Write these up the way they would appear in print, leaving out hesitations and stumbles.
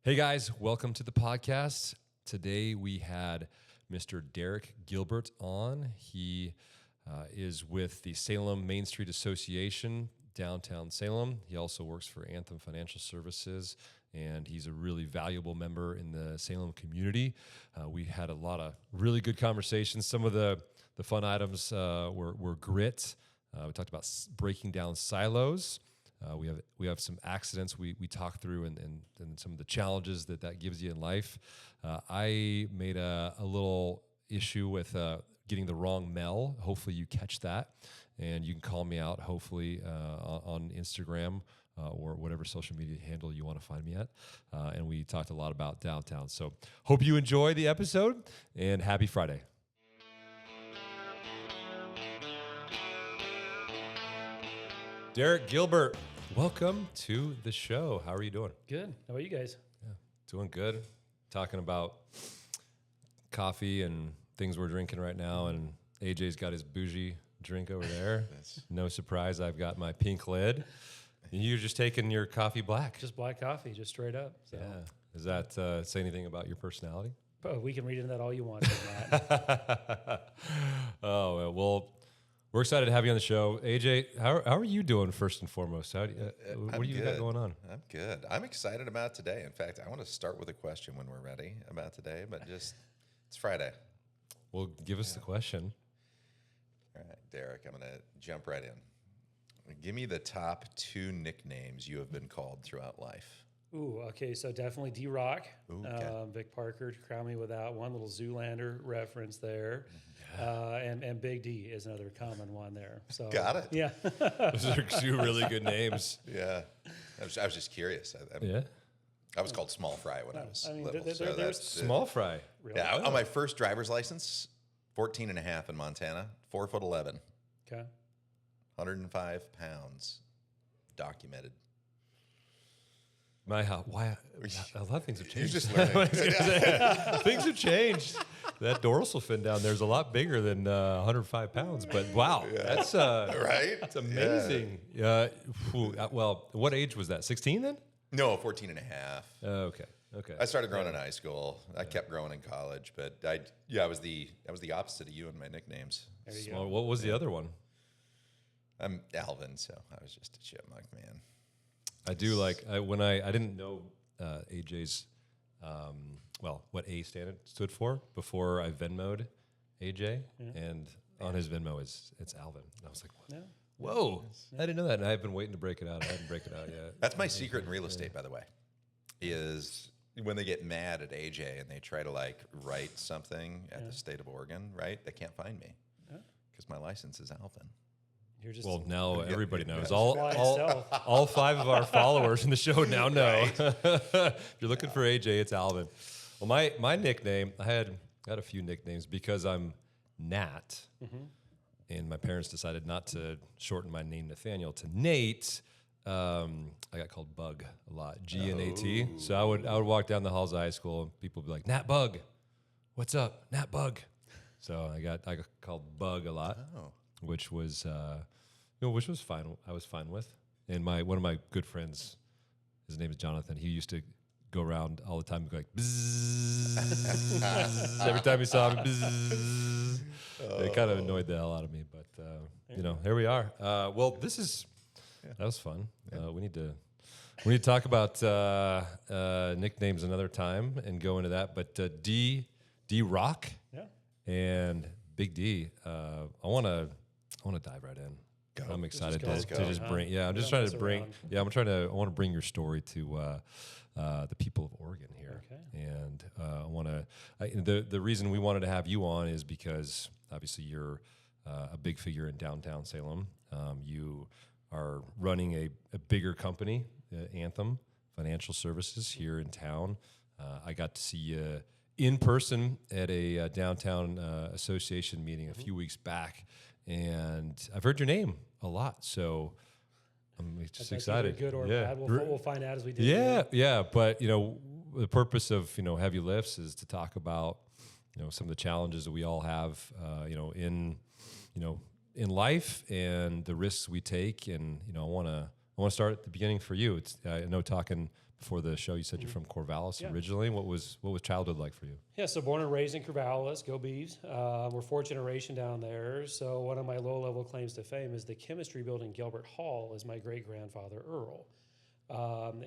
Hey guys, welcome to the podcast. Today we had Mr. Derek Gilbert on. He is with the Salem Main Street Association, downtown Salem. He also works for Anthem Financial Services, and he's a really valuable member in the Salem community. We had a lot of really good conversations. Some of the fun items were grit. We talked about breaking down silos. We have some accidents we talk through and some of the challenges that gives you in life. I made a little issue with getting the wrong Mel. Hopefully you catch that, and you can call me out hopefully on Instagram or whatever social media handle you want to find me at. And we talked a lot about downtown. So hope you enjoy the episode, and happy Friday. Derek Gilbert, welcome to the show. How are you doing? Good. How about you guys? Yeah, doing good. Talking about coffee and things we're drinking right now, and AJ's got his bougie drink over there. No surprise, I've got my pink lid. And you're just taking your coffee black. Just black coffee, just straight up. So. Yeah. Does that say anything about your personality? Oh, we can read into that all you want. Oh, well, we're excited to have you on the show. AJ, how are you doing first and foremost? What do you got going on? I'm good. I'm excited about today. In fact, I want to start with a question when we're ready about today, but it's Friday. Well, give us the question. All right, Derek, I'm going to jump right in. Give me the top 2 nicknames you have been called throughout life. Ooh, okay, so definitely D-Rock. Okay. Vic Parker, crown me with that one little Zoolander reference there. And Big D is another common one there. So Got it. Yeah. Those are 2 really good names. Yeah. I was just curious. I was called Small Fry when I was little. there's Small fry. Really? Yeah, on my first driver's license, 14 and a half in Montana, 4'11", Okay. 105 pounds, documented. Why? A lot of things have changed. You're just learning. Things have changed. That dorsal fin down there is a lot bigger than 105 pounds. But wow, that's right? That's amazing. Well, what age was that? 16 then? No, 14 and a half. Okay. I started growing in high school. I kept growing in college, but I was the opposite of you in my nicknames. There you Small, go. what was the other one? I'm Alvin, so I was just a chipmunk, man. I do like when I didn't know AJ's what A stood for before I Venmo'd AJ, and on his Venmo it's Alvin. And I was like, what? Yeah. Whoa, I didn't know that, and I've been waiting to break it out. I hadn't break it out yet. That's my secret in real estate, by the way, is when they get mad at AJ and they try to write something at the state of Oregon, right? They can't find me because my license is Alvin. You're just Well, now everybody knows. fly itself. All 5 of our followers in the show now know. If you're looking for AJ, it's Alvin. Well, my nickname, I had a few nicknames because I'm Nat, and my parents decided not to shorten my name Nathaniel to Nate. I got called Bug a lot, G-N-A-T. So I would walk down the halls of high school, and people would be like, Nat Bug, what's up, Nat Bug? So I got called Bug a lot. Oh. Which was fine. I was fine with. And one of my good friends, his name is Jonathan. He used to go around all the time and go like bzzz. Every time he saw me, bzzz. It kind of annoyed the hell out of me. But here we are. Well, that was fun. We need to talk about nicknames another time and go into that. But D Rock, and Big D. I want to dive right in. I'm excited to just bring. Yeah, I'm just trying to bring. Yeah, I want to bring your story to the people of Oregon here. Okay. And I want to. The reason we wanted to have you on is because obviously you're a big figure in downtown Salem. You are running a bigger company, Anthem Financial Services here in town. I got to see you in person at a downtown association meeting a few weeks back, and I've heard your name a lot, so I'm just excited. Good or bad, we'll find out as we do. Yeah. But the purpose of Heavy Lifts is to talk about some of the challenges that we all have, in life and the risks we take, and I want to start at the beginning for you. I know talking before the show. You said you're from Corvallis Yeah. originally. What was childhood like for you? Yeah, so born and raised in Corvallis, go Beavs. We're fourth generation down there. So one of my low-level claims to fame is the chemistry building Gilbert Hall is my great-grandfather Earl.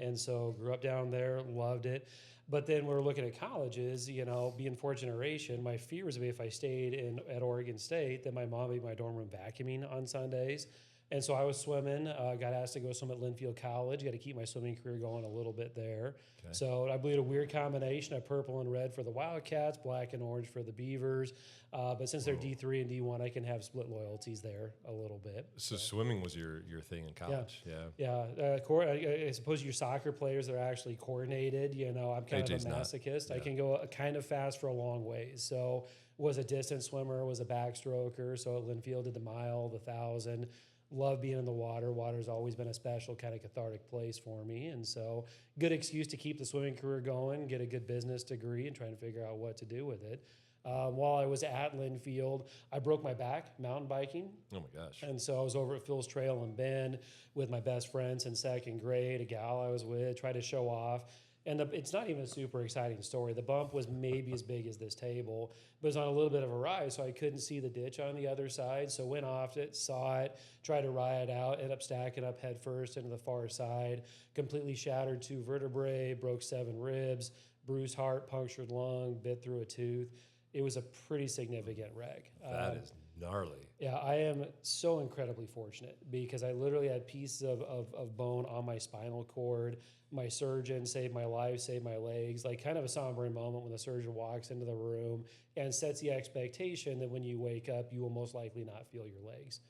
And so grew up down there, loved it. But then we're looking at colleges, you know, being fourth generation, my fear was if I stayed at Oregon State, that my mom would be in my dorm room vacuuming on Sundays. And so I was swimming, got asked to go swim at Linfield College, got to keep my swimming career going a little bit there. Okay. So I believe a weird combination of purple and red for the Wildcats, black and orange for the Beavers. But since they're D3 and D1, I can have split loyalties there a little bit. So swimming was your thing in college? Yeah. I suppose your soccer players are actually coordinated. You know, I'm kind AJ's of a masochist. not. Yeah. I can go kind of fast for a long ways. So was a distance swimmer, was a backstroker. So at Linfield did the mile, the 1,000. Love being in the water. Water's always been a special kind of cathartic place for me. And so good excuse to keep the swimming career going, get a good business degree, and trying to figure out what to do with it. While I was at Linfield, I broke my back mountain biking. Oh, my gosh. And so I was over at Phil's Trail in Bend with my best friends in second grade, a gal I was with, tried to show off. And it's not even a super exciting story. The bump was maybe as big as this table, but it was on a little bit of a rise, so I couldn't see the ditch on the other side. So went off it, saw it, tried to ride out, ended up stacking up head first into the far side, completely shattered 2 vertebrae, broke 7 ribs, bruised heart, punctured lung, bit through a tooth. It was a pretty significant wreck. That is gnarly. Yeah, I am so incredibly fortunate because I literally had pieces of bone on my spinal cord. My surgeon saved my life, saved my legs, like kind of a sombering moment when the surgeon walks into the room and sets the expectation that when you wake up, you will most likely not feel your legs.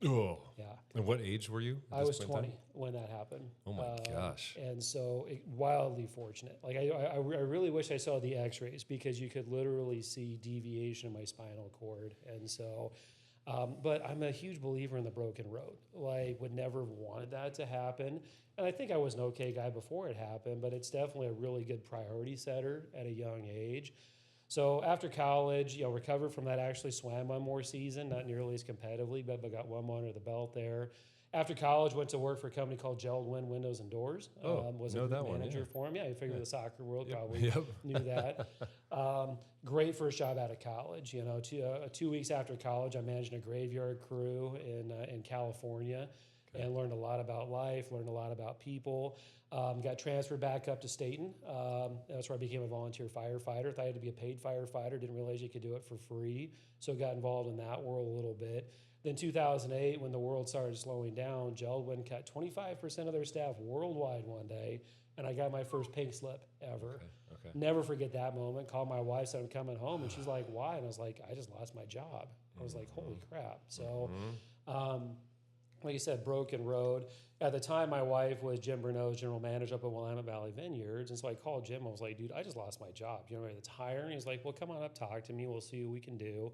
Oh. Yeah. And what age were you? I was 20 when that happened. Oh my gosh. And so wildly fortunate. Like I really wish I saw the x-rays because you could literally see deviation in my spinal cord. And so, but I'm a huge believer in the broken road. Like would never have wanted that to happen. And I think I was an okay guy before it happened, but it's definitely a really good priority setter at a young age. So after college, recovered from that, actually swam one more season, not nearly as competitively, but got one more under the belt there. After college, went to work for a company called Geldwin Windows and Doors. Was a manager for him. Yeah, you figure the soccer world probably knew that. Great first job out of college. 2 weeks after college, I managed a graveyard crew in California. Okay. And learned a lot about life, learned a lot about people. Got transferred back up to Staten. That's where I became a volunteer firefighter. Thought I had to be a paid firefighter. Didn't realize you could do it for free. So got involved in that world a little bit. Then 2008, when the world started slowing down, Geldwin cut 25% of their staff worldwide one day, and I got my first pink slip ever. Okay. Never forget that moment. Called my wife, said I'm coming home, and she's like, "Why?" And I was like, "I just lost my job." I was like, "Holy crap!" So. Like you said, broken road. At the time, my wife was Jim Bruneau's general manager up at Willamette Valley Vineyards. And so I called Jim. I was like, dude, I just lost my job. You know anybody that's hiring? He's like, well, come on up, talk to me. We'll see what we can do.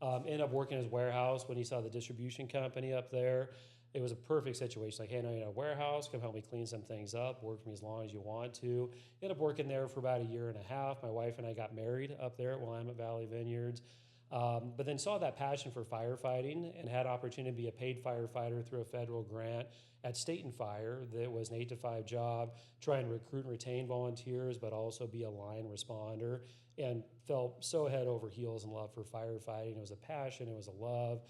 Ended up working in his warehouse when he saw the distribution company up there. It was a perfect situation. Like, hey, I know you're in a warehouse. Come help me clean some things up. Work for me as long as you want to. Ended up working there for about a year and a half. My wife and I got married up there at Willamette Valley Vineyards. But then saw that passion for firefighting and had opportunity to be a paid firefighter through a federal grant at Staten Fire that was an 8-to-5 job, try and recruit and retain volunteers, but also be a line responder, and felt so head over heels in love for firefighting. It was a passion, it was a love.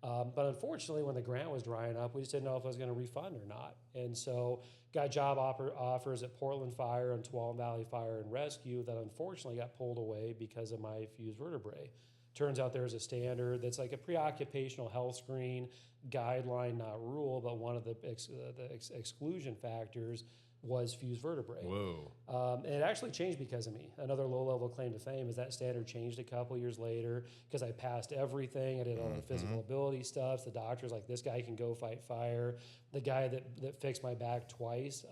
But unfortunately, when the grant was drying up, we just didn't know if I was going to refund or not. And so got job offers at Portland Fire and Tualatin Valley Fire and Rescue that unfortunately got pulled away because of my fused vertebrae. Turns out there's a standard that's like a preoccupational health screen guideline, not rule, but one of the exclusion factors was fused vertebrae. Whoa. And it actually changed because of me. Another low-level claim to fame is that standard changed a couple years later because I passed everything. I did all the physical ability stuff. The doctor's like, this guy can go fight fire. The guy that fixed my back twice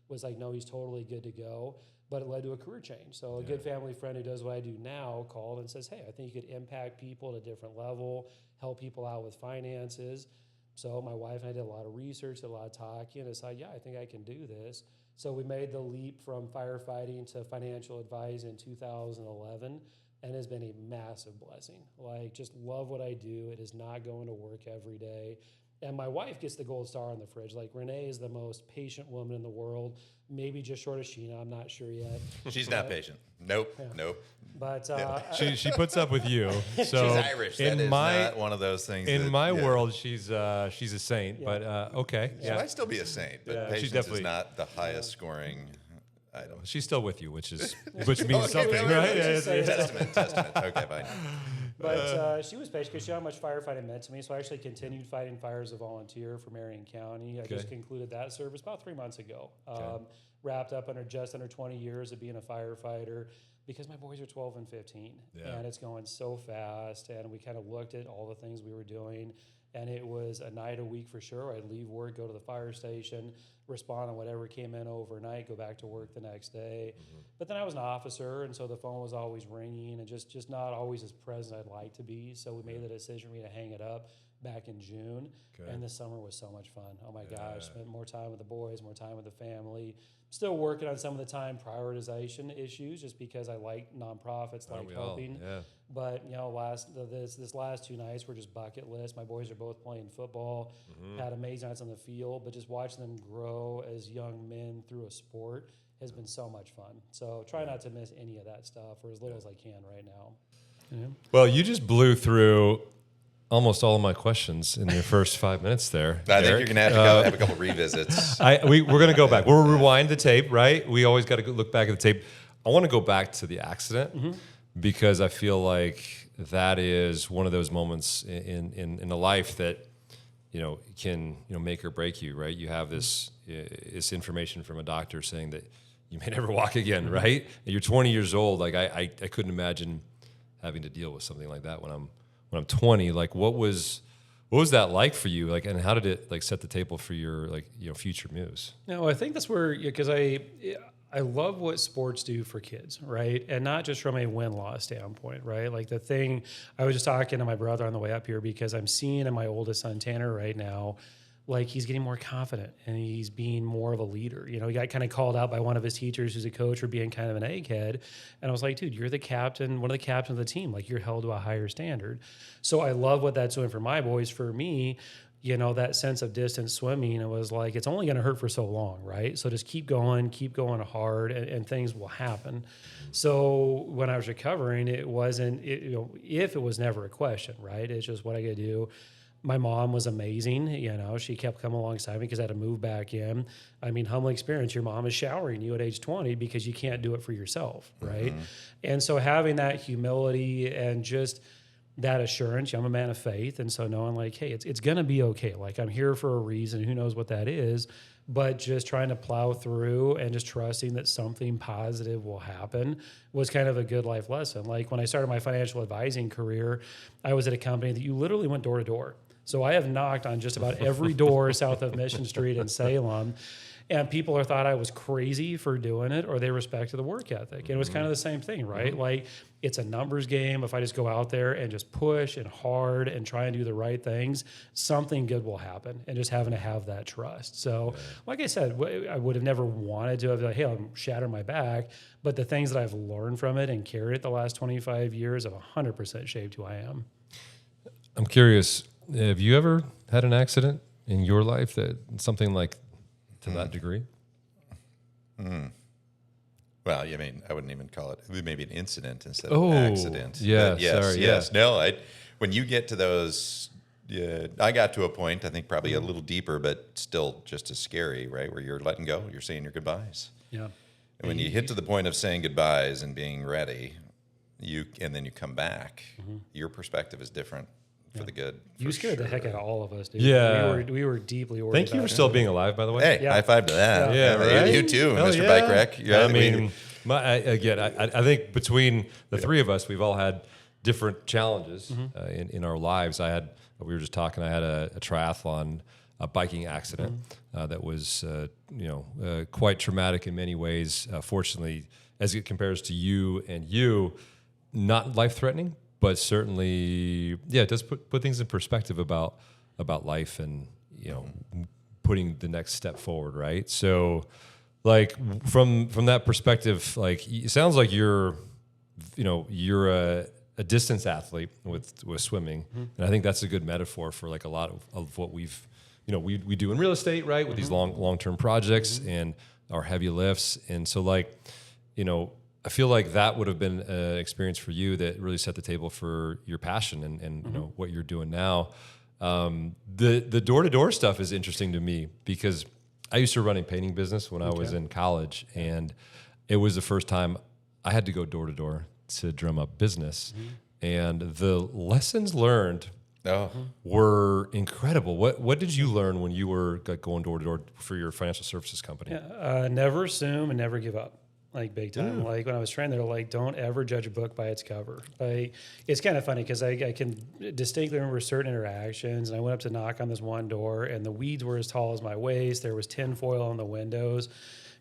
was like, no, he's totally good to go. But it led to a career change. So a good family friend who does what I do now called and says, hey, I think you could impact people at a different level, help people out with finances. So my wife and I did a lot of research, did a lot of talking, and decided, yeah, I think I can do this. So we made the leap from firefighting to financial advice in 2011, and it's been a massive blessing. Like, just love what I do. It is not going to work every day. And my wife gets the gold star on the fridge. Like, Renee is the most patient woman in the world, maybe just short of Sheena. I'm not sure yet. She's not patient. Nope. But She puts up with you. So She's Irish. That is not one of those things. In my world, she's a saint. But okay, She might still be a saint, but she's patience is not the highest scoring item. She's still with you, which means something, right? Testament. Okay, fine. But she was patient because she knew how much firefighting meant to me. So I actually continued fighting fires as a volunteer for Marion County. I just concluded that service about 3 months ago. Wrapped up just under 20 years of being a firefighter because my boys are 12 and 15. And it's going so fast. And we kind of looked at all the things we were doing. And it was a night a week for sure. I'd leave work, go to the fire station, respond on whatever came in overnight, go back to work the next day. But then I was an officer, and so the phone was always ringing and just not always as present I'd like to be. So we made the decision for me to hang it up back in June. And this summer was so much fun. Oh my gosh, spent more time with the boys, more time with the family. Still working on some of the time prioritization issues just because I like nonprofits, like helping. But this last 2 nights were just bucket list. My boys are both playing football, had amazing nights on the field, but just watching them grow as young men through a sport has been so much fun. So try not to miss any of that stuff, or as little as I can right now. Well, you just blew through almost all of my questions in your first 5 minutes there. I think you're going to have to go have a couple revisits. We're going to go back. We'll rewind the tape, right? We always got to look back at the tape. I want to go back to the accident because I feel like that is one of those moments in a life that can make or break you, right? You have this information from a doctor saying that you may never walk again, right? And you're 20 years old. Like I couldn't imagine having to deal with something like that when I'm 20. Like what was that like for you? Like, and how did it like set the table for your future moves? No, I think that's where, because I love what sports do for kids, right? And not just from a win-loss standpoint, right? Like the thing, I was just talking to my brother on the way up here because I'm seeing in my oldest son, Tanner, right now, like he's getting more confident and he's being more of a leader. He got kind of called out by one of his teachers who's a coach for being kind of an egghead. And I was like, dude, you're the captain, one of the captains of the team. Like you're held to a higher standard. So I love what that's doing for my boys. For me, that sense of distance swimming, it was like, it's only going to hurt for so long, right? So just keep going hard and things will happen. So when I was recovering, it wasn't, if it was never a question, right? It's just what I got to do. My mom was amazing. She kept coming alongside me because I had to move back in. I mean, humbling experience. Your mom is showering you at age 20 because you can't do it for yourself, right? And so having that humility and just that assurance, I'm a man of faith. And so knowing like, hey, it's going to be okay. Like I'm here for a reason. Who knows what that is? But just trying to plow through and just trusting that something positive will happen was kind of a good life lesson. Like when I started my financial advising career, I was at a company that you literally went door to door. So I have knocked on just about every door south of Mission Street in Salem. And people thought I was crazy for doing it, or they respected the work ethic. And it was kind of the same thing, right? Like it's a numbers game. If I just go out there and just push and hard and try and do the right things, something good will happen. And just having to have that trust. So like I said, I would have never wanted to have like, hey, I'm shattering my back. But the things that I've learned from it and carried it the last 25 years have 100% shaped who I am. I'm curious, have you ever had an accident in your life that something like to that degree? Well, I mean, I wouldn't even call it maybe an incident instead of an accident. Yeah, but yes, sorry, yes. Yeah. No, when you get to those, I got to a point, I think probably a little deeper, but still just as scary, right? Where you're letting go, you're saying your goodbyes. Yeah. And when you hit to the point of saying goodbyes and being ready, and then you come back, your perspective is different. For the good. You scared the heck out of all of us, dude. Yeah. We were deeply worried. Thank you for still being alive, by the way. Hey, high five to that. Yeah, right? You too, Hell Mr. yeah. Bike Wreck. I mean, I think between the three of us, we've all had different challenges in our lives. We were just talking, I had a triathlon, a biking accident that was, quite traumatic in many ways. Fortunately, as it compares to you, not life-threatening, but certainly, it does put things in perspective about life and, putting the next step forward, right? So, like, from that perspective, like, it sounds like you're a a distance athlete with swimming, and I think that's a good metaphor for like a lot of what we've, we do in real estate, right? With these long-term projects and our heavy lifts. And so like, I feel like that would have been an experience for you that really set the table for your passion and what you're doing now. The door-to-door stuff is interesting to me because I used to run a painting business when I was in college, and it was the first time I had to go door-to-door to drum up business. And the lessons learned were incredible. What did you learn when you were going door-to-door for your financial services company? Never assume and never give up. Like big time. Like when I was trained, they're like, don't ever judge a book by its cover. It's kind of funny because I can distinctly remember certain interactions, and I went up to knock on this one door, and the weeds were as tall as my waist. There was tinfoil on the windows.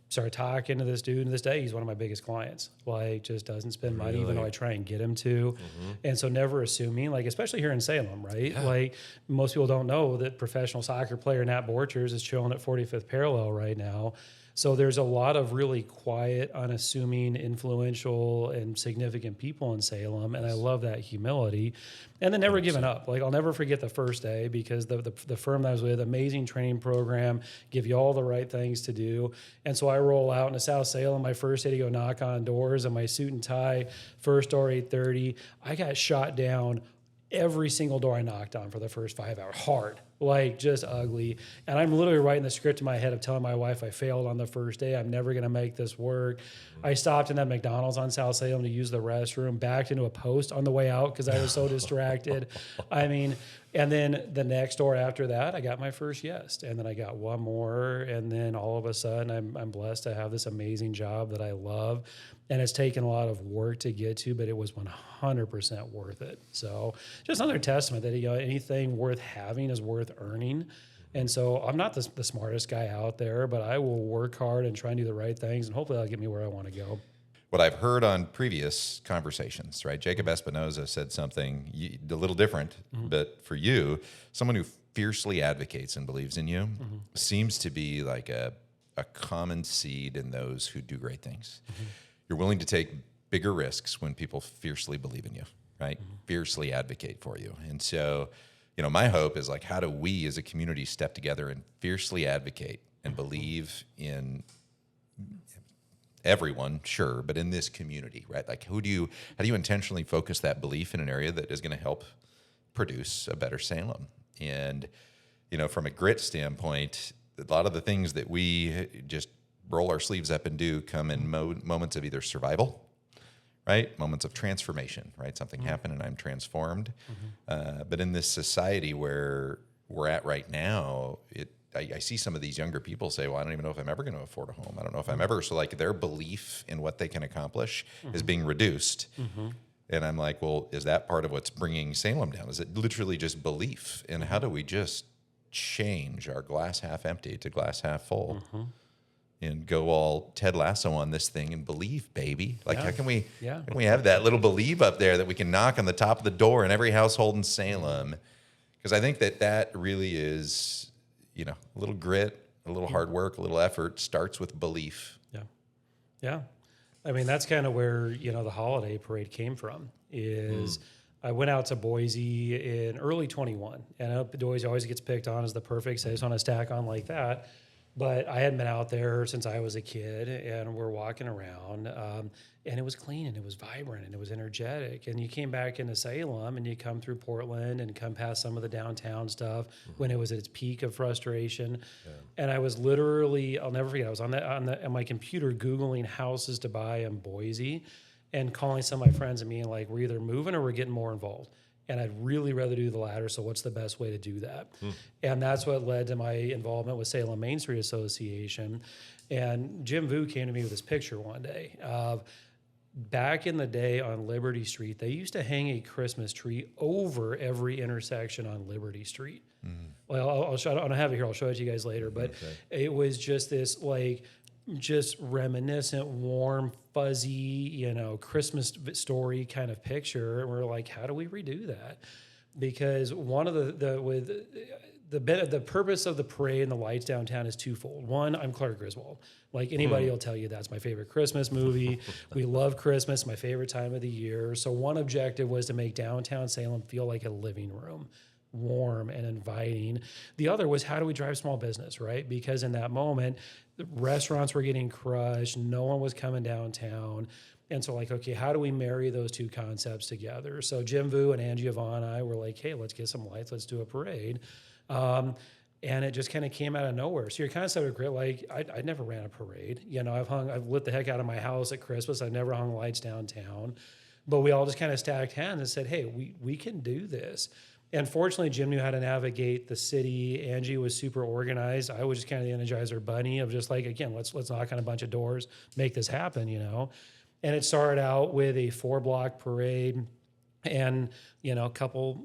Started talking to this dude, and this day he's one of my biggest clients. Like, just doesn't spend money, even though I try and get him to. And so never assuming, like, especially here in Salem, right? Yeah. Like, most people don't know that professional soccer player Nat Borchers is chilling at 45th parallel right now. So there's a lot of really quiet, unassuming, influential, and significant people in Salem, and I love that humility. And then never giving up. Like, I'll never forget the first day because the firm that I was with, amazing training program, give you all the right things to do. And so I roll out into South Salem, my first day to go knock on doors in my suit and tie, first door 8:30. I got shot down every single door I knocked on for the first 5 hours. Hard. Like, just ugly. And I'm literally writing the script in my head of telling my wife I failed on the first day. I'm never going to make this work. I stopped in that McDonald's on South Salem to use the restroom, backed into a post on the way out because I was so distracted. I mean, and then the next door after that, I got my first yes. And then I got one more. And then all of a sudden, I'm blessed to have this amazing job that I love. And it's taken a lot of work to get to, but it was 100% worth it. So just another testament that anything worth having is worth earning. And so I'm not the smartest guy out there, but I will work hard and try and do the right things, and hopefully that'll get me where I want to go. What I've heard on previous conversations, right? Jacob Espinoza said something a little different, but for you, someone who fiercely advocates and believes in you seems to be like a common seed in those who do great things. You're willing to take bigger risks when people fiercely believe in you, right? Fiercely advocate for you. And so, my hope is like, how do we as a community step together and fiercely advocate and believe in everyone, sure, but in this community, right? Like, how do you intentionally focus that belief in an area that is going to help produce a better Salem? And, from a grit standpoint, a lot of the things that we just roll our sleeves up and do come in moments of either survival, right? Moments of transformation, right? Something happened and I'm transformed. But in this society where we're at right now, I see some of these younger people say, well, I don't even know if I'm ever going to afford a home. I don't know if I'm ever. So like their belief in what they can accomplish is being reduced. And I'm like, well, is that part of what's bringing Salem down? Is it literally just belief? And how do we just change our glass half empty to glass half full? And go all Ted Lasso on this thing and believe, baby. Like, how can we have that little believe up there that we can knock on the top of the door in every household in Salem? Because I think that really is, a little grit, a little hard work, a little effort starts with belief. Yeah. I mean, that's kind of where, the holiday parade came from is I went out to Boise in early 21. And I know Boise always gets picked on as the perfect, so I just want to stack on like that. But I hadn't been out there since I was a kid, and we're walking around, and it was clean, and it was vibrant, and it was energetic. And you came back into Salem, and you come through Portland and come past some of the downtown stuff when it was at its peak of frustration. And I was literally, I'll never forget, I was on my computer Googling houses to buy in Boise and calling some of my friends and being like, we're either moving or we're getting more involved. And I'd really rather do the latter, so what's the best way to do that? And that's what led to my involvement with Salem Main Street Association. And Jim Vu came to me with this picture one day of back in the day on Liberty Street, they used to hang a Christmas tree over every intersection on Liberty Street. Well, I'll show, I don't have it here. I'll show it to you guys later. But it was just this just reminiscent, warm, fuzzy, Christmas story kind of picture. And we're like, how do we redo that? Because one of the purpose of the parade and the lights downtown is twofold. One, I'm Clark Griswold. Like anybody will tell you, that's my favorite Christmas movie. We love Christmas, my favorite time of the year. So one objective was to make downtown Salem feel like a living room, warm and inviting. The other was, how do we drive small business, right? Because in that moment, the restaurants were getting crushed. No one was coming downtown. And so like, okay, how do we marry those two concepts together? So Jim Vu and Angie Yvonne and I were like, hey, let's get some lights. Let's do a parade. And it just kind of came out of nowhere. So your concept of grit, like I never ran a parade. You know, I've lit the heck out of my house at Christmas. I never hung lights downtown, but we all just kind of stacked hands and said, hey, we can do this. And fortunately, Jim knew how to navigate the city. Angie was super organized. I was just kind of the Energizer bunny of just like, again, let's knock on a bunch of doors, make this happen, you know. And it started out with a 4-block parade and, you know, a couple,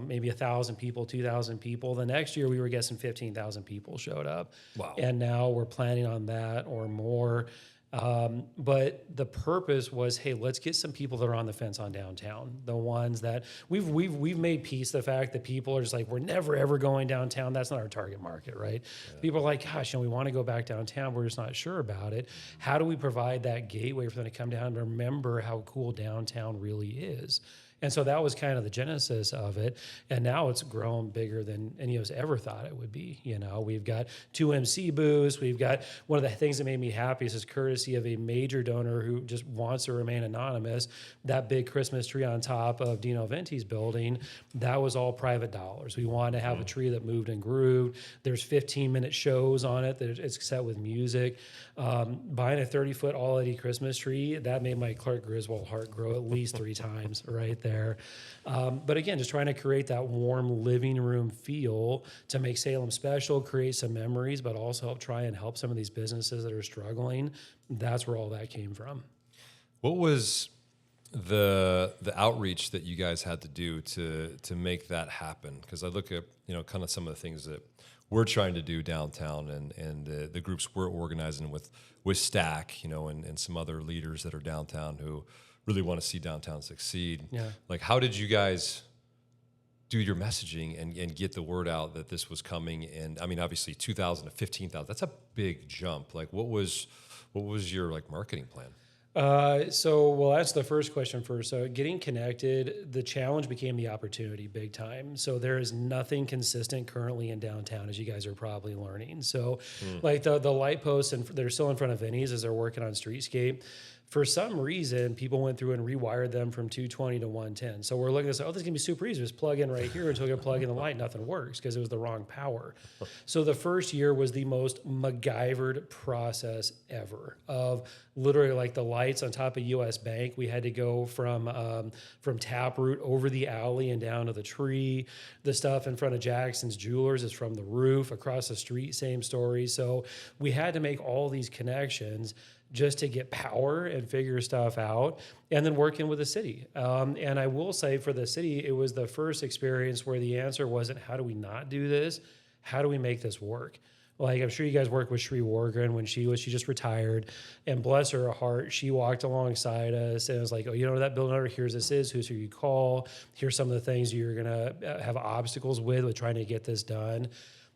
maybe 1,000 people, 2,000 people. The next year we were guessing 15,000 people showed up. Wow. And now we're planning on that or more. But the purpose was, hey, let's get some people that are on the fence on downtown. The ones that we've made peace the fact that people are just like, we're never ever going downtown. That's not our target market, right? Yeah. People are like, gosh, you know, we want to go back downtown. We're just not sure about it. How do we provide that gateway for them to come down and remember how cool downtown really is? And so that was kind of the genesis of it. And now it's grown bigger than any of us ever thought it would be. You know, we've got 2 MC booths. We've got one of the things that made me happy is courtesy of a major donor who just wants to remain anonymous. That big Christmas tree on top of Dino Venti's building, that was all private dollars. We wanted to have a tree that moved and grooved. There's 15-minute shows on it. It's set with music. Buying a 30-foot all-LED Christmas tree, that made my Clark Griswold heart grow at least 3 times right there. But again, just trying to create that warm living room feel to make Salem special, create some memories, but also try and help some of these businesses that are struggling. That's where all that came from. What was the outreach that you guys had to do to make that happen? Because I look at, you know, kind of some of the things that we're trying to do downtown and the groups we're organizing with Stack, you know, and some other leaders that are downtown who really want to see downtown succeed. Yeah. Like, how did you guys do your messaging and get the word out that this was coming? And I mean, obviously 2,000 to 15,000, that's a big jump. Like, what was your like marketing plan? Well, that's the first question first. So getting connected, the challenge became the opportunity big time. So there is nothing consistent currently in downtown, as you guys are probably learning. So like the light posts and they're still in front of Vinny's as they're working on streetscape. For some reason, people went through and rewired them from 220 to 110. So we're looking at this, this is going to be super easy. Just plug in right here until you plug in the light. Nothing works because it was the wrong power. So the first year was the most MacGyvered process ever of literally like the lights on top of US Bank. We had to go from Taproot over the alley and down to the tree. The stuff in front of Jackson's Jewelers is from the roof. Across the street, same story. So we had to make all these connections just to get power and figure stuff out, and then working with the city. And I will say for the city, it was the first experience where the answer wasn't, how do we not do this? How do we make this work? Like, I'm sure you guys worked with Sri Wargren when she just retired, and bless her heart, she walked alongside us and was like, oh, you know, that building owner, here's this is, who's who you call, here's some of the things you're gonna have obstacles with trying to get this done.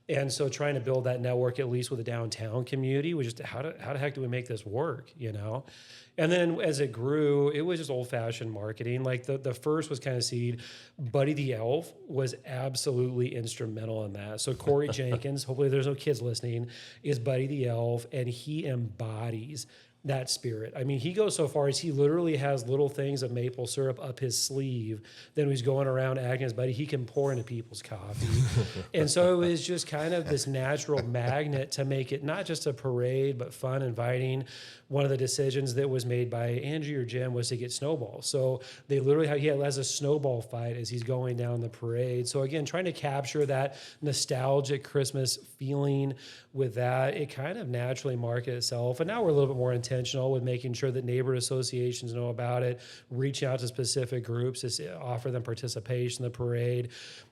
And so trying to build that network, at least with the downtown community, was just how the heck do we make this work, you know? And then as it grew, it was just old-fashioned marketing. Like the first was kind of seed. Buddy the Elf was absolutely instrumental in that. So Corey Jenkins, hopefully there's no kids listening, is Buddy the Elf, and he embodies that spirit. I mean, he goes so far as he literally has little things of maple syrup up his sleeve. Then when he's going around acting as Buddy, he can pour into people's coffee. And so it was just kind of this natural magnet to make it not just a parade, but fun, inviting. One of the decisions that was made by Angie or Jim was to get snowballs. So they literally he has a snowball fight as he's going down the parade. So again, trying to capture that nostalgic Christmas feeling with that, it kind of naturally marketed itself. And now we're a little bit more intentional with making sure that neighborhood associations know about it, reach out to specific groups to offer them participation in the parade.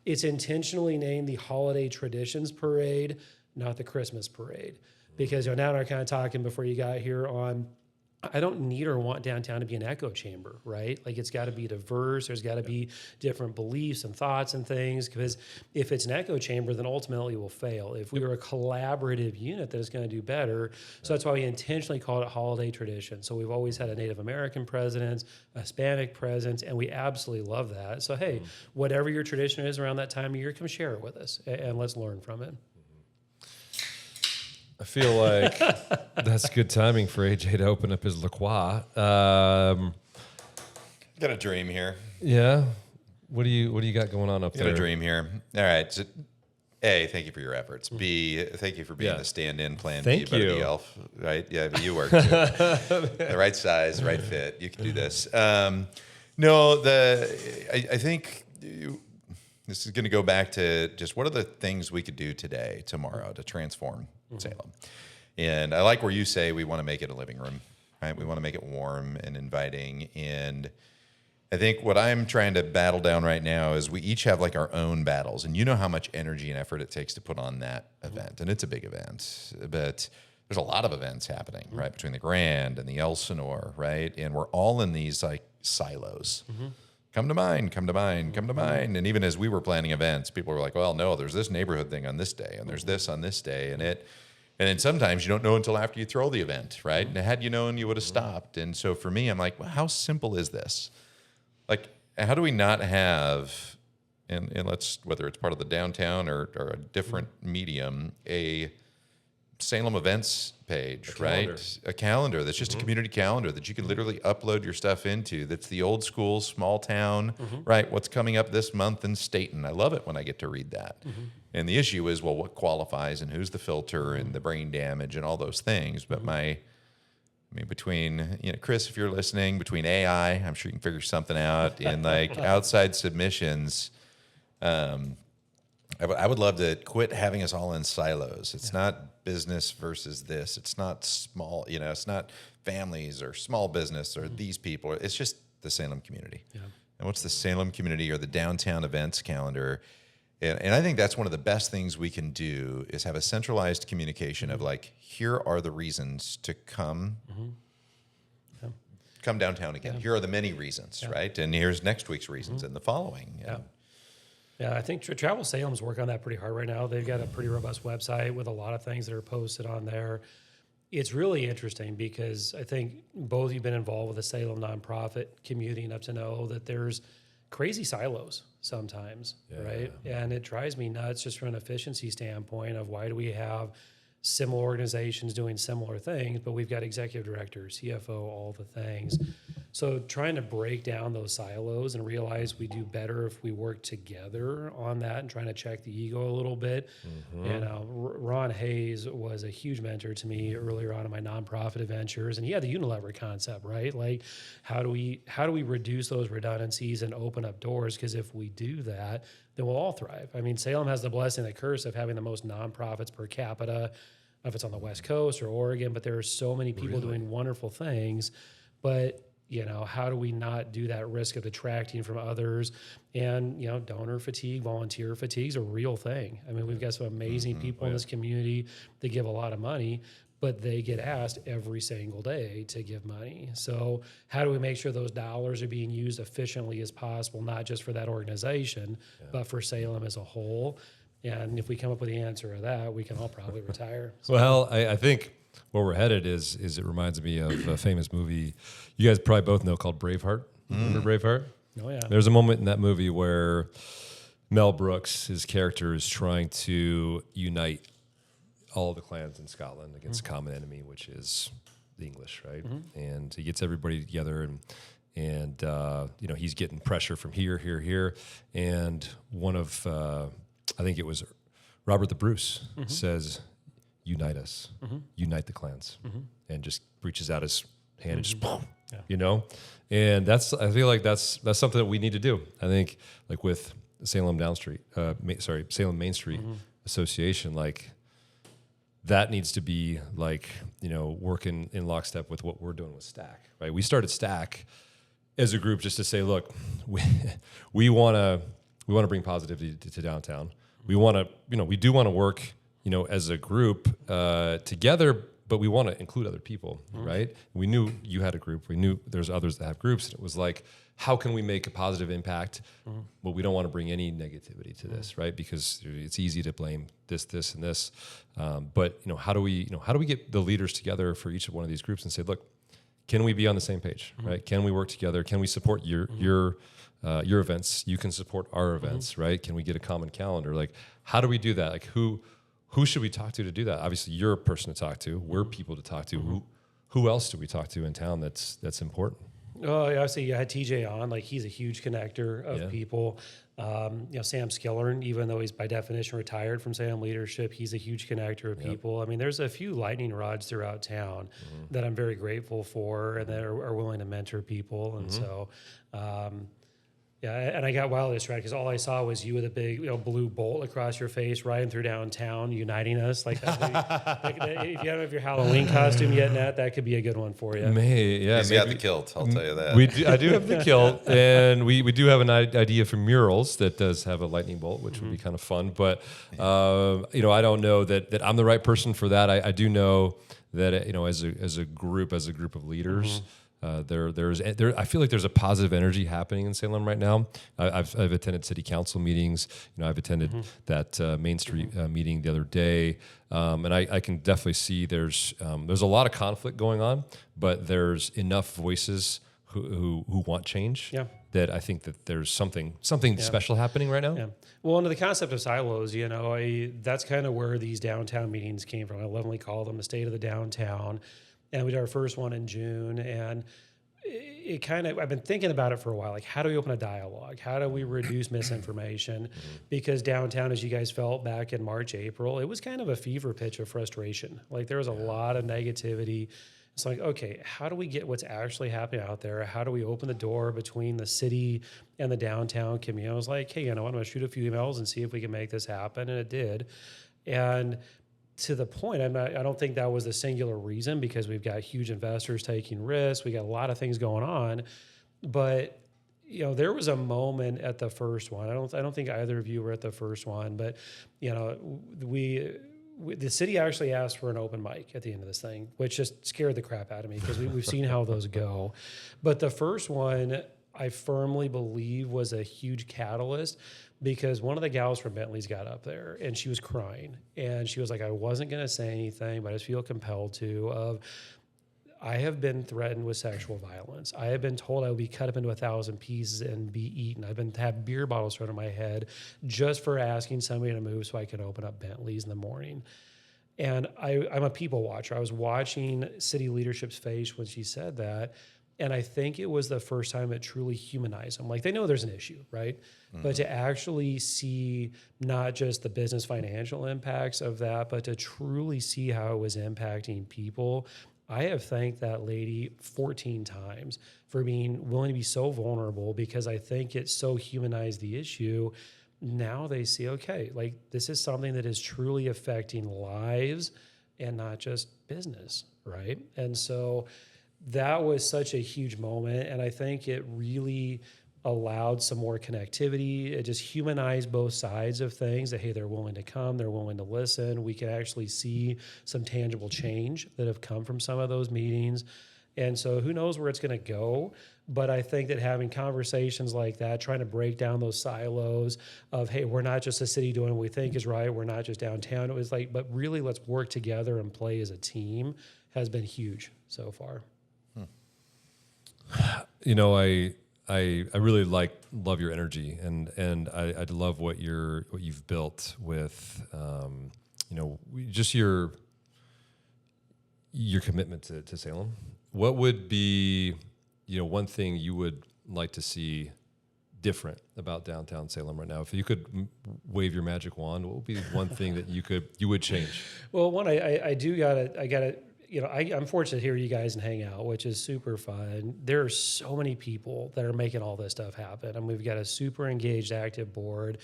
It's intentionally named the Holiday Traditions Parade, not the Christmas Parade. Because now we're kind of talking before you got here on I don't need or want downtown to be an echo chamber, right? Like it's got to be diverse. There's got to be different beliefs and thoughts and things. Because if it's an echo chamber, then ultimately we'll fail. If we were a collaborative unit, that is going to do better. So that's why we intentionally called it holiday tradition. So we've always had a Native American presence, a Hispanic presence, and we absolutely love that. So hey, whatever your tradition is around that time of year, come share it with us and let's learn from it. I feel like that's good timing for AJ to open up his La Croix. Got a dream here. Yeah. What do you got going on up there? Got a dream here. All right. So, A, thank you for your efforts. B, thank you for being the stand-in plan Thank B, you. the elf. Right? Yeah, but you work too. The right size, right fit. You can do this. No, I think this is going to go back to just what are the things we could do today, tomorrow, to transform Salem. And I like where you say we want to make it a living room, right? We want to make it warm and inviting. And I think what I'm trying to battle down right now is we each have like our own battles. And you know how much energy and effort it takes to put on that event. And it's a big event, but there's a lot of events happening, right? Between the Grand and the Elsinore, right? And we're all in these like silos. Come to mind, come to mind, come to mind. And even as we were planning events, people were like, well, no, there's this neighborhood thing on this day, and there's this on this day. And then sometimes you don't know until after you throw the event, right? And had you known, you would have stopped. And so for me, I'm like, well, how simple is this? Like, how do we not have, and let's, whether it's part of the downtown or a different medium, a Salem events page, right? A calendar that's just a community calendar that you can literally upload your stuff into. That's the old school, small town, right? What's coming up this month in Staten. I love it when I get to read that. And the issue is, well, what qualifies and who's the filter and the brain damage and all those things. But between, Chris, if you're listening, between AI, I'm sure you can figure something out, and like outside submissions, I would love to quit having us all in silos. It's not business versus this. It's not small, it's not families or small business or these people. It's just the Salem community. Yeah. And what's the Salem community or the downtown events calendar? And I think that's one of the best things we can do is have a centralized communication of like, here are the reasons to come downtown again. Here are the many reasons, right? And here's next week's reasons and the following. Yeah, I think Travel Salem's working on that pretty hard right now. They've got a pretty robust website with a lot of things that are posted on there. It's really interesting because I think both you've been involved with the Salem nonprofit community enough to know that there's crazy silos sometimes, right? And it drives me nuts just from an efficiency standpoint of why do we have similar organizations doing similar things, but we've got executive directors, CFO, all the things. So trying to break down those silos and realize we do better if we work together on that and trying to check the ego a little bit. And Ron Hayes was a huge mentor to me earlier on in my nonprofit ventures, and he had the Unilever concept, right? Like how do we reduce those redundancies and open up doors? Because if we do that, then we'll all thrive. I mean, Salem has the blessing and the curse of having the most nonprofits per capita, if it's on the West Coast or Oregon, but there are so many people doing wonderful things. But how do we not do that risk of detracting from others? And, donor fatigue, volunteer fatigue is a real thing. I mean, we've got some amazing people in this community that give a lot of money, but they get asked every single day to give money. So how do we make sure those dollars are being used efficiently as possible, not just for that organization, but for Salem as a whole? And if we come up with the answer to that, we can all probably retire. So. Well, I think where we're headed is it reminds me of a famous movie you guys probably both know called Braveheart. Remember Braveheart? Oh, yeah. There's a moment in that movie where Mel Brooks, his character, is trying to unite all of the clans in Scotland against a common enemy, which is the English, right? And he gets everybody together and he's getting pressure from here. And one of, I think it was Robert the Bruce says, unite us, unite the clans, and just reaches out his hand and just boom, and I feel like that's something that we need to do. I think like with Salem Salem Main Street Association, like that needs to be like, working in lockstep with what we're doing with Stack, right? We started Stack as a group just to say, look, we want to bring positivity to downtown. We want to, we do want to work, as a group together, but we want to include other people, right? We knew you had a group. We knew there's others that have groups. And it was like, how can we make a positive impact? Well, we don't want to bring any negativity to this, right? Because it's easy to blame this, and this. But how do we get the leaders together for each of one of these groups and say, look, can we be on the same page, right? Can we work together? Can we support your events? You can support our events, right? Can we get a common calendar? Like, how do we do that? Like, who should we talk to do that? Obviously, you're a person to talk to. We're people to talk to. Who else do we talk to in town that's important? Oh, obviously you had TJ on. Like, he's a huge connector of people. Sam Skillern, even though he's by definition retired from Salem leadership, he's a huge connector of people. I mean, there's a few lightning rods throughout town that I'm very grateful for and that are willing to mentor people. And so, and I got wildly distracted because all I saw was you with a big blue bolt across your face riding through downtown, uniting us. Like, if you don't have your Halloween costume yet, Nat, that could be a good one for you. He's got the kilt, I'll tell you that. I do have the kilt, and we do have an idea for murals that does have a lightning bolt, which would be kind of fun. But I don't know that I'm the right person for that. I do know that as a group of leaders. I feel like there's a positive energy happening in Salem right now. I've attended city council meetings. I've attended that Main Street meeting the other day, and I can definitely see there's a lot of conflict going on, but there's enough voices who want change. Yeah. That I think that there's something special happening right now. Yeah. Well, under the concept of silos, that's kind of where these downtown meetings came from. I lovingly call them the state of the downtown. And we did our first one in June, and I've been thinking about it for a while. Like, how do we open a dialogue? How do we reduce misinformation? Because downtown, as you guys felt back in March, April, it was kind of a fever pitch of frustration. Like, there was a lot of negativity. It's like, okay, how do we get what's actually happening out there? How do we open the door between the city and the downtown community? I was like, hey, I'm going to shoot a few emails and see if we can make this happen. And it did. And to the point, I don't think that was the singular reason, because we've got huge investors taking risks. We got a lot of things going on, but there was a moment at the first one. I don't think either of you were at the first one, but the city actually asked for an open mic at the end of this thing, which just scared the crap out of me because we've seen how those go. But the first one, I firmly believe, was a huge catalyst, because one of the gals from Bentley's got up there and she was crying, and she was like, I wasn't going to say anything, but I just feel compelled to. I have been threatened with sexual violence. I have been told I will be cut up into 1,000 pieces and be eaten. I've been to have beer bottles thrown in my head just for asking somebody to move so I can open up Bentley's in the morning. And I'm a people watcher. I was watching city leadership's face when she said that. And I think it was the first time it truly humanized them. Like, they know there's an issue, right? But to actually see not just the business financial impacts of that, but to truly see how it was impacting people. I have thanked that lady 14 times for being willing to be so vulnerable, because I think it so humanized the issue. Now they see, okay, like, this is something that is truly affecting lives and not just business, right? And so that was such a huge moment, and I think it really allowed some more connectivity. It just humanized both sides of things, that, hey, they're willing to come, they're willing to listen. We can actually see some tangible change that have come from some of those meetings. And so who knows where it's going to go, but I think that having conversations like that, trying to break down those silos of, hey, we're not just a city doing what we think is right, we're not just downtown. It was like, but really let's work together and play as a team, has been huge so far. I really love your energy, and I love what you've built with just your commitment to Salem. What would be one thing you would like to see different about downtown Salem right now? If you could wave your magic wand, what would be one thing that you would change? Well, one, I'm fortunate to hear you guys and hang out, which is super fun. There are so many people that are making all this stuff happen. And we've got a super engaged, active board.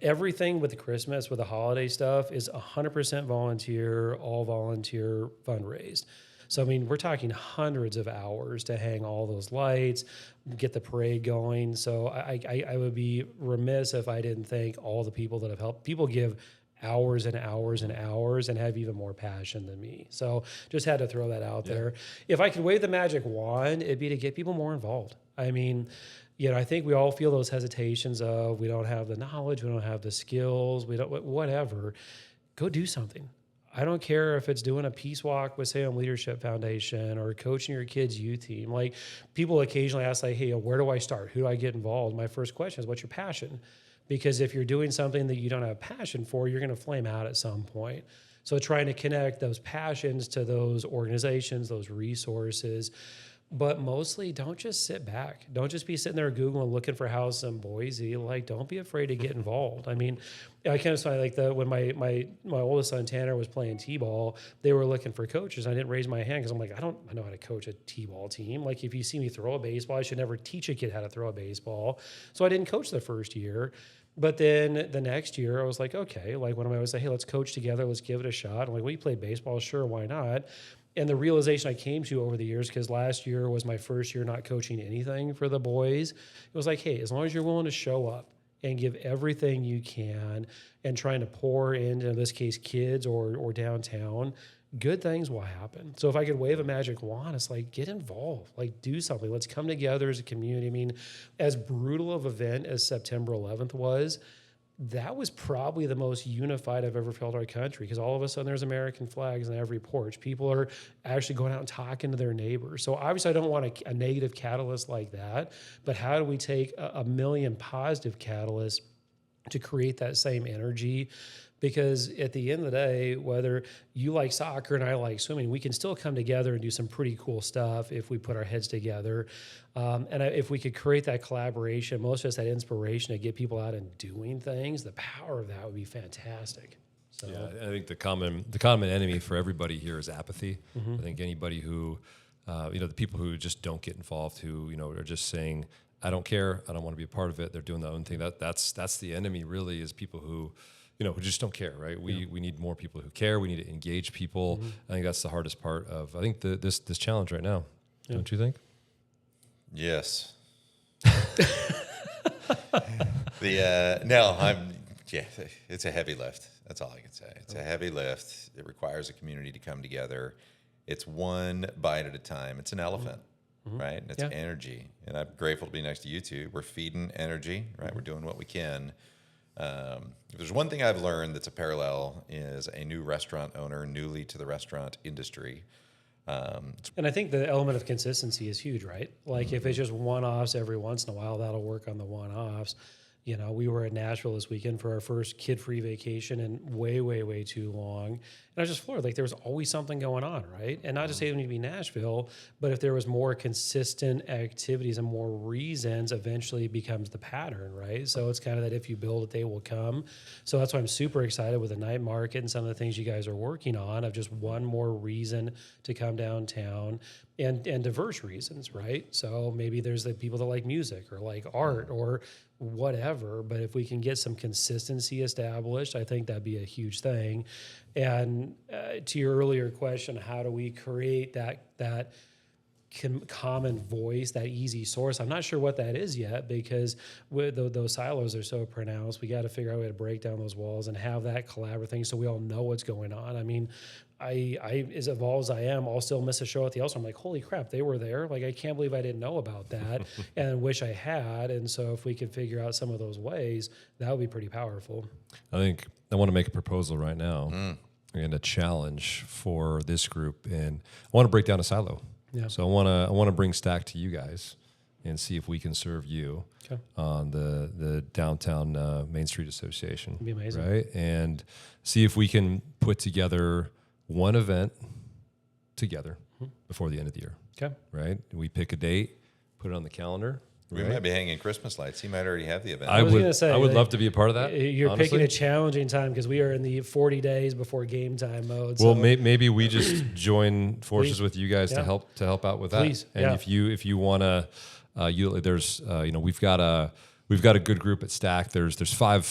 Everything with the Christmas, with the holiday stuff, is 100% volunteer, all volunteer fundraised. So, I mean, we're talking hundreds of hours to hang all those lights, get the parade going. So I would be remiss if I didn't thank all the people that have helped. People give hours and hours and hours and have even more passion than me. So just had to throw that out there. If I could wave the magic wand, it'd be to get people more involved. I mean, I think we all feel those hesitations of we don't have the knowledge, we don't have the skills, we don't, whatever. Go do something. I don't care if it's doing a peace walk with Salem Leadership Foundation or coaching your kids' youth team. Like, people occasionally ask, like, hey, where do I start? Who do I get involved? My first question is, what's your passion? Because if you're doing something that you don't have passion for, you're going to flame out at some point. So trying to connect those passions to those organizations, those resources. But mostly, don't just sit back. Don't just be sitting there Googling, looking for houses in Boise. Like, don't be afraid to get involved. I mean, I kind of saw like when my oldest son Tanner was playing t-ball, they were looking for coaches. I didn't raise my hand because I'm like, I don't know how to coach a t-ball team. Like, if you see me throw a baseball, I should never teach a kid how to throw a baseball. So I didn't coach the first year. But then the next year, I was like, okay. Like, when I always say, hey, let's coach together, let's give it a shot. I'm like, well, you play baseball, sure, why not? And the realization I came to over the years, because last year was my first year not coaching anything for the boys, it was like, hey, as long as you're willing to show up and give everything you can and trying to pour into, in this case, kids or downtown, good things will happen. So if I could wave a magic wand, it's like, get involved, like, do something. Let's come together as a community. I mean, as brutal of an event as September 11th was, that was probably the most unified I've ever felt our country, because all of a sudden there's American flags on every porch. People are actually going out and talking to their neighbors. So obviously I don't want a negative catalyst like that, but how do we take a million positive catalysts to create that same energy? Because at the end of the day, whether you like soccer and I like swimming, we can still come together and do some pretty cool stuff if we put our heads together. And if we could create that collaboration, most of us that inspiration to get people out and doing things, the power of that would be fantastic. So. Yeah, I think the common enemy for everybody here is apathy. I think anybody who, the people who just don't get involved, who are just saying, I don't care, I don't want to be a part of it. They're doing their own thing. That's the enemy. Really, is people who who just don't care, right? We need more people who care. We need to engage people. I think that's the hardest part of this challenge right now. Don't you think? Yes. It's a heavy lift. That's all I can say. It's a heavy lift. It requires a community to come together. It's one bite at a time. It's an elephant, right? And it's energy. And I'm grateful to be next to you two. We're feeding energy, right? We're doing what we can. If there's one thing I've learned that's a parallel, is a new restaurant owner, newly to the restaurant industry. And I think the element of consistency is huge, right? Like, if it's just one-offs every once in a while, that'll work on the one-offs. We were at Nashville this weekend for our first kid-free vacation in way, way, way too long. And I was just floored. Like, there was always something going on, right? And not to say it need to be Nashville, but if there was more consistent activities and more reasons, eventually it becomes the pattern, right? So it's kind of that if you build it, they will come. So that's why I'm super excited with the night market and some of the things you guys are working on, of just one more reason to come downtown, and diverse reasons, right? So maybe there's the people that like music or like art or whatever, but if we can get some consistency established, I think that'd be a huge thing. And to your earlier question, how do we create that common voice, that easy source? I'm not sure what that is yet, because those silos are so pronounced. We got to figure out a way to break down those walls and have that collaborative thing so we all know what's going on. I mean, I as evolved as I am, I'll still miss a show at the Elster. I'm like, holy crap, they were there. Like, I can't believe I didn't know about that and wish I had. And so if we could figure out some of those ways, that would be pretty powerful. I think I want to make a proposal right now and a challenge for this group. And I want to break down a silo. Yeah. So I want to bring Stack to you guys and see if we can serve you on the downtown Main Street Association. That'd be amazing. Right? And see if we can put together one event together before the end of the year. Okay. Right? We pick a date, put it on the calendar. We might be hanging Christmas lights. He might already have the event. I would love to be a part of that. You're honestly. picking a challenging time, because we are in the 40 days before game time mode. Well, so. maybe we just join forces with you guys to help out with that. Please. And if you want to, we've got a good group at Stack. There's 5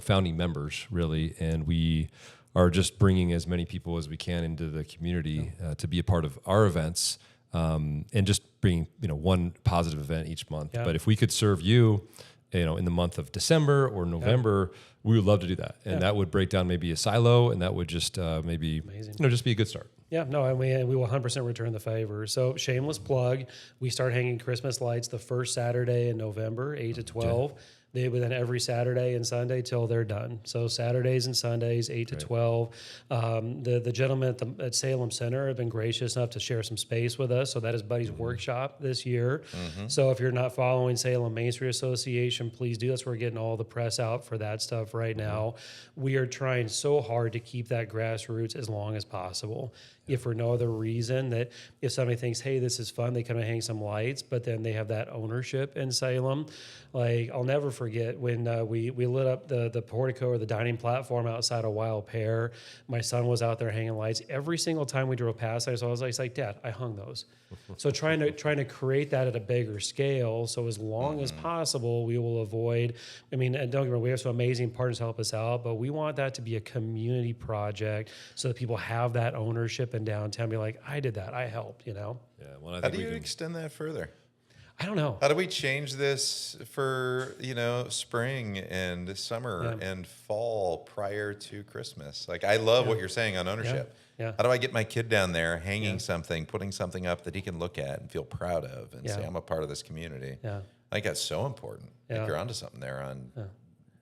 founding members really, and we are just bringing as many people as we can into the community to be a part of our events, and just bringing one positive event each month. Yeah. But if we could serve you in the month of December or November, we would love to do that. And that would break down maybe a silo, and that would just maybe, just be a good start. Yeah, no, and we will 100% return the favor. So shameless plug, we start hanging Christmas lights the first Saturday in November, 8 to 12. They would then every Saturday and Sunday till they're done. So Saturdays and Sundays, 8 to 12. The gentleman at Salem Center have been gracious enough to share some space with us. So that is Buddy's workshop this year. So if you're not following Salem Main Street Association, please do. That's where we're getting all the press out for that stuff right now. We are trying so hard to keep that grassroots as long as possible. If for no other reason that if somebody thinks, hey, this is fun, they come and hang some lights, but then they have that ownership in Salem. Like, I'll never forget when we lit up the portico or the dining platform outside of Wild Pear. My son was out there hanging lights. Every single time we drove past, I was like, Dad, I hung those. So trying to create that at a bigger scale. So as long as possible, we will avoid, and don't get me wrong, we have some amazing partners to help us out, but we want that to be a community project so that people have that ownership in downtown, be like, I did that, I helped, Yeah. Well, I think How do you extend that further? I don't know. How do we change this for, spring and summer and fall prior to Christmas? Like, I love what you're saying on ownership. Yeah. How do I get my kid down there hanging something, putting something up that he can look at and feel proud of and say, I'm a part of this community? Yeah. I think that's so important. I think you're onto something there on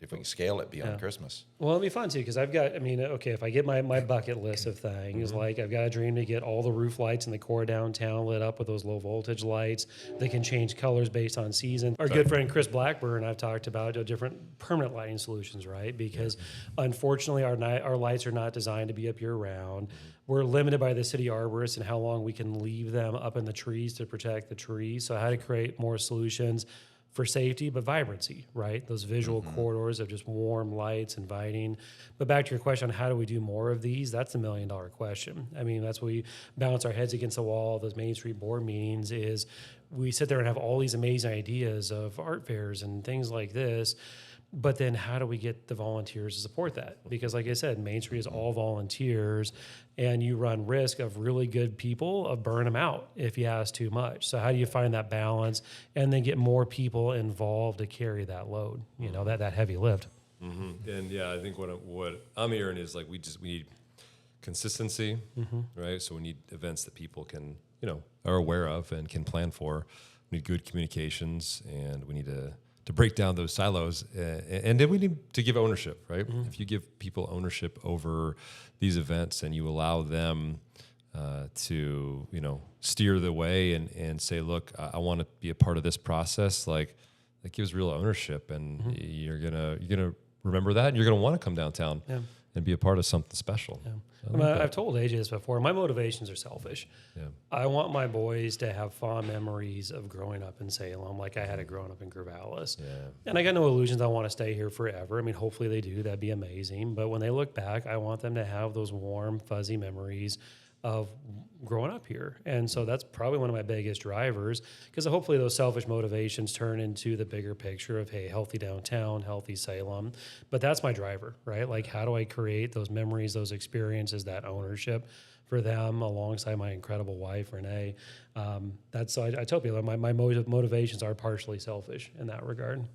if we can scale it beyond Christmas. Well, it'll be fun too, because I've got, if I get my bucket list of things, like I've got a dream to get all the roof lights in the core downtown lit up with those low voltage lights that can change colors based on season. Our good friend Chris Blackburn, I've talked about different permanent lighting solutions, right? Because unfortunately our lights are not designed to be up year round. We're limited by the city arborists and how long we can leave them up in the trees to protect the trees. So how to create more solutions for safety, but vibrancy, right? Those visual corridors of just warm lights, inviting. But back to your question, how do we do more of these? That's the $1 million question. That's what we bounce our heads against the wall. Those Main Street board meetings is we sit there and have all these amazing ideas of art fairs and things like this. But then how do we get the volunteers to support that? Because like I said, Main Street is all volunteers, and you run risk of really good people of burn them out if you ask too much. So how do you find that balance and then get more people involved to carry that load, that heavy lift? And I think what I'm hearing is like we need consistency, right? So we need events that people can, are aware of and can plan for. We need good communications, and we need to break down those silos, and then we need to give ownership, right? If you give people ownership over these events and you allow them to, steer the way and say, look, I want to be a part of this process, like that gives real ownership, and you're gonna remember that, and you're gonna want to come downtown and be a part of something special. I've told AJ this before. My motivations are selfish. I want my boys to have fond memories of growing up in Salem, like I had it growing up in Corvallis. And I got no illusions I want to stay here forever. Hopefully they do. That'd be amazing. But when they look back, I want them to have those warm, fuzzy memories of growing up here. And so that's probably one of my biggest drivers, because hopefully those selfish motivations turn into the bigger picture of, hey, healthy downtown, healthy Salem. But that's my driver, right? Like, how do I create those memories, those experiences, that ownership for them alongside my incredible wife, Renee? So I tell people my motivations are partially selfish in that regard.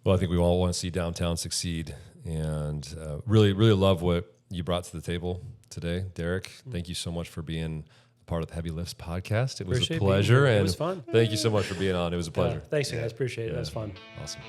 Well, I think we all want to see downtown succeed, and really, really love what you brought to the table today, Derek. Thank you so much for being a part of the Heavy Lifts podcast. It was a pleasure, and it was fun. Thank you so much for being on. It was a pleasure. Thanks, guys. Appreciate it. That was fun. Awesome.